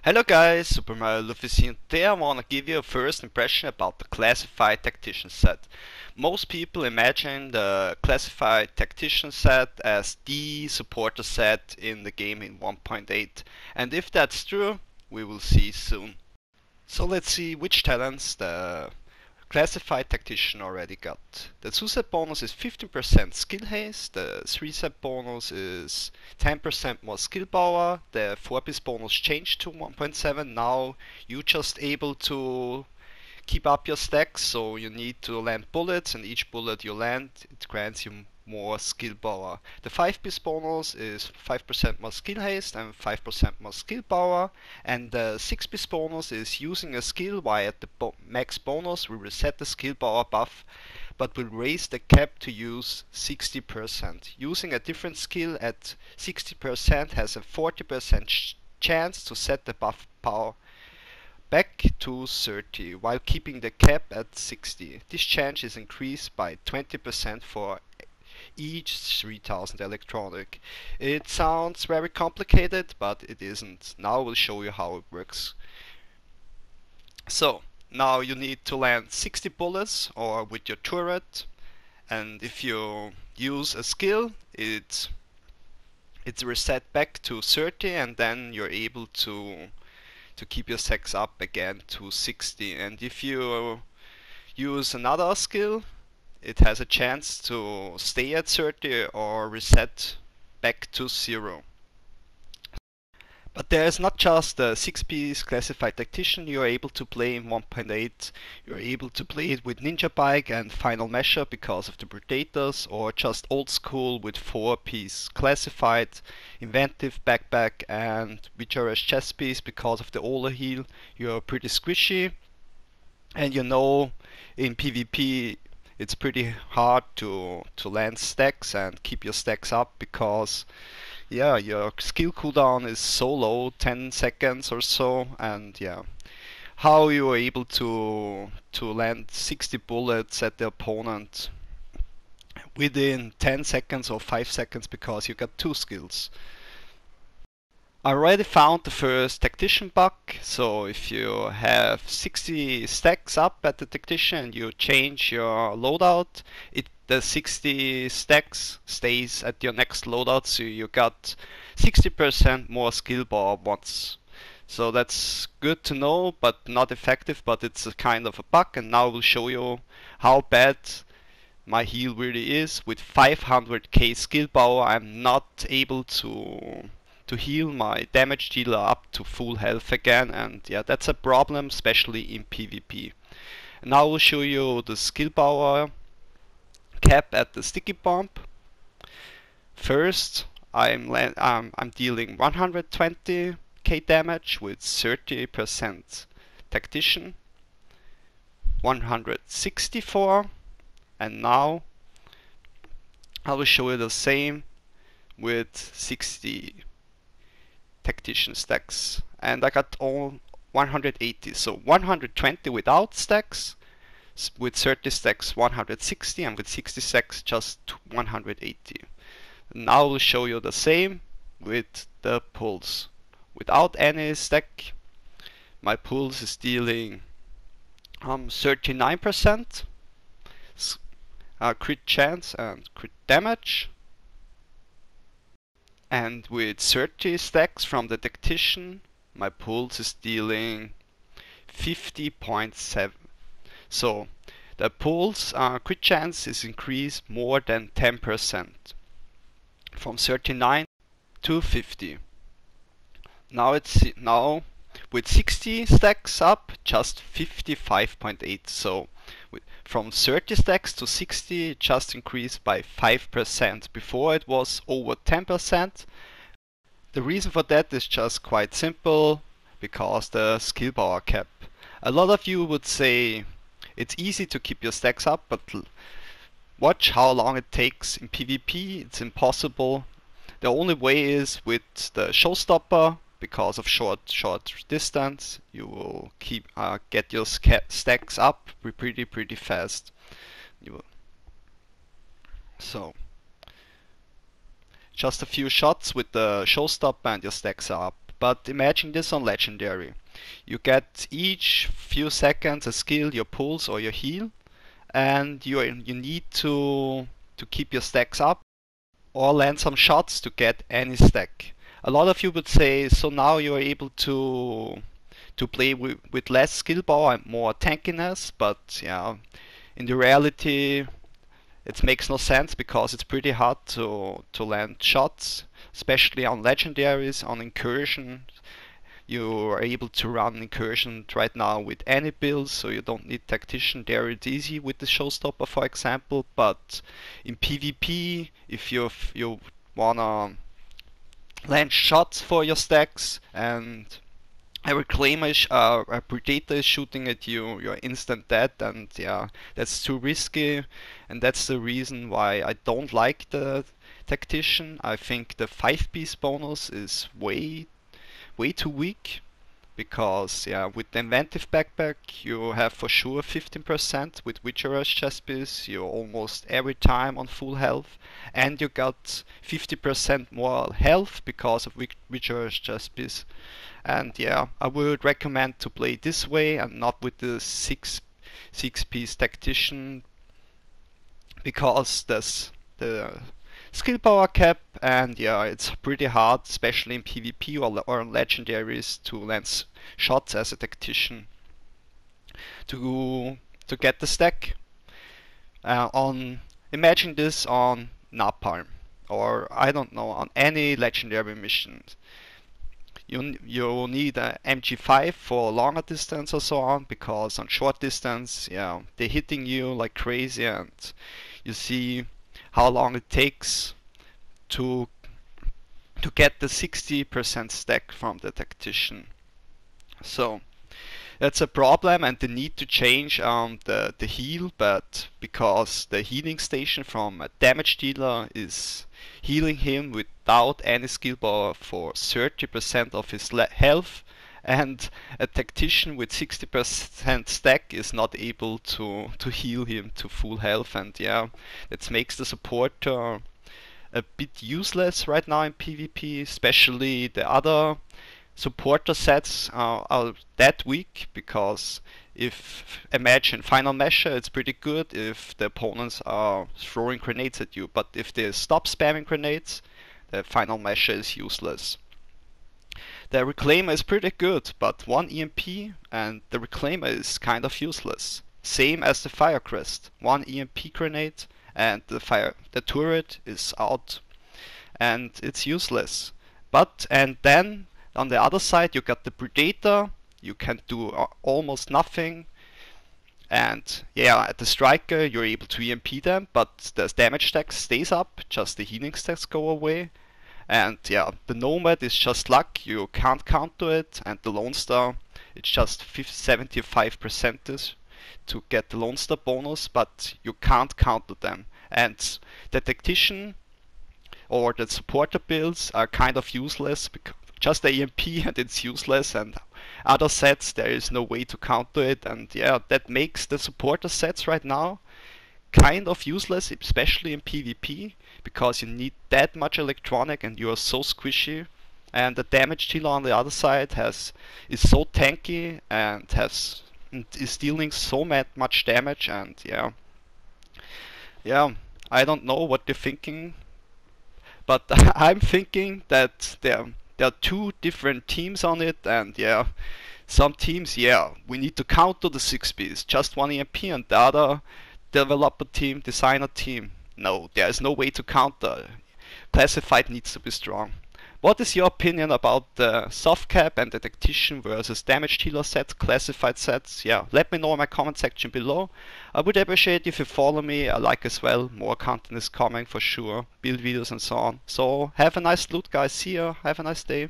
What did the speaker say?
Hello guys, Super Mario Luffy here. Today I wanna give you a first impression about the classified tactician set. Most people imagine the classified tactician set as the supporter set in the game in 1.8, and if that's true, we will see soon. So let's see which talents the classified tactician already got. The 2-set bonus is 15% skill haste, the 3-set bonus is 10% more skill power, the 4-piece bonus changed to 1.7, now you just able to keep up your stacks, so you need to land bullets, and each bullet you land, it grants you more skill power. The 5-piece bonus is 5% more skill haste and 5% more skill power, and the 6-piece bonus is using a skill while at the max bonus will reset the skill power buff, but will raise the cap to use 60%. Using a different skill at 60% has a 40% chance to set the buff power back to 30 while keeping the cap at 60. This chance is increased by 20% for each 3000 electronic. It sounds very complicated, but it isn't. Now I will show you how it works. So now you need to land 60 bullets or with your turret, and if you use a skill, it's reset back to 30, and then you're able to keep your stacks up again to 60. And if you use another skill, it has a chance to stay at 30 or reset back to 0. But there is not just the 6-piece classified tactician you are able to play in 1.8. You are able to play it with Ninja Bike and Final Measure because of the Predators, or just old school with 4-piece classified, Inventive Backpack and Vigorous Chest Piece because of the Ola heal. You are pretty squishy, and you know in PvP it's pretty hard to land stacks and keep your stacks up because yeah, your skill cooldown is so low, 10 seconds or so, and yeah, how you are able to land 60 bullets at the opponent within 10 seconds or 5 seconds because you got 2 skills. I already found the first tactician bug, so if you have 60 stacks up at the tactician and you change your loadout, the 60 stacks stays at your next loadout, so you got 60% more skill bar once. So that's good to know, but not effective, but it's a kind of a bug, and now we'll show you how bad my heal really is. With 500k skill power, I'm not able to heal my damage dealer up to full health again, and yeah, that's a problem, especially in PvP. And now we'll show you the skill power cap at the sticky bomb. First, I'm dealing 120k damage with 30% tactician, 164, and now I will show you the same with 60 tactician stacks, and I got all 180, so 120 without stacks, with 30 stacks 160, and with 60 stacks just 180. Now I'll show you the same with the pulse. Without any stack, my pulse is dealing 39% crit chance and crit damage, and with 30 stacks from the tactician, my pulse is dealing 50.7. So the pulse crit chance is increased more than 10%, from 39 to 50. Now with 60 stacks up, just 55.8. So from 30 stacks to 60, it just increased by 5%. Before it was over 10%. The reason for that is just quite simple, because the skill power cap. A lot of you would say it's easy to keep your stacks up, but watch how long it takes in PvP. It's impossible. The only way is with the showstopper. Because of short distance, you will get your stacks up pretty fast. So just a few shots with the showstopper and your stacks are up. But imagine this on Legendary. You get each few seconds a skill, your pulse or your heal, and you need to keep your stacks up or land some shots to get any stack. A lot of you would say, so now you're able to play with less skill bar and more tankiness, but yeah, in the reality it makes no sense because it's pretty hard to land shots, especially on legendaries, on incursion. You are able to run incursion right now with any build, so you don't need Tactician. There it's easy with the Showstopper, for example, but in PvP, if you wanna land shots for your stacks and a predator is shooting at you, you're instant dead, and yeah, that's too risky, and that's the reason why I don't like the Tactician. I think the 5-piece bonus is way too weak, because yeah, with the inventive backpack you have for sure 15%. With Witcher's chest piece you're almost every time on full health, and you got 50% more health because of Witcher's chest piece. And yeah, I would recommend to play this way and not with the six-piece Tactician, because there's the skill power cap, and yeah, it's pretty hard, especially in PvP or legendaries, to land shots as a Tactician to get the stack. Imagine this on Napalm, or I don't know, on any legendary mission. You need a MG5 for longer distance or so on, because on short distance, yeah, they're hitting you like crazy, and you see how long it takes to get the 60% stack from the Tactician. So that's a problem, and the need to change the heal, but because the healing station from a damage dealer is healing him without any skill bar for 30% of his health, and a Tactician with 60% stack is not able to heal him to full health, and yeah, that makes the supporter a bit useless right now in PvP, especially the other supporter sets are that weak, because if imagine Final Measure, it's pretty good if the opponents are throwing grenades at you, but if they stop spamming grenades, the Final Measure is useless. The Reclaimer is pretty good, but one EMP and the Reclaimer is kind of useless. Same as the Fire Crest, one EMP grenade and the turret is out and it's useless. And then on the other side you got the Predator, you can do almost nothing, and yeah, at the Striker you're able to EMP them, but the damage stack stays up, just the healing stacks go away. And yeah, the Nomad is just luck, you can't counter it, and the Lone Star, it's just 75% to get the Lone Star bonus, but you can't counter them. And the Tactician or the supporter builds are kind of useless, because just the EMP and it's useless, and other sets there is no way to counter it, and yeah, that makes the supporter sets right now kind of useless, especially in PvP, because you need that much electronic and you are so squishy, and the damage dealer on the other side is so tanky and is dealing so much damage, and yeah, I don't know what they're thinking, but I'm thinking that there are two different teams on it, and yeah, some teams, yeah, we need to counter the 6-piece, just one EMP, and the other developer team, designer team, no, there is no way to counter. Classified needs to be strong. What is your opinion about the soft cap and the Tactician versus damage dealer sets, classified sets? Yeah, let me know in my comment section below. I would appreciate if you follow me, I like as well, more content is coming for sure, build videos and so on. So have a nice loot guys, see ya, have a nice day.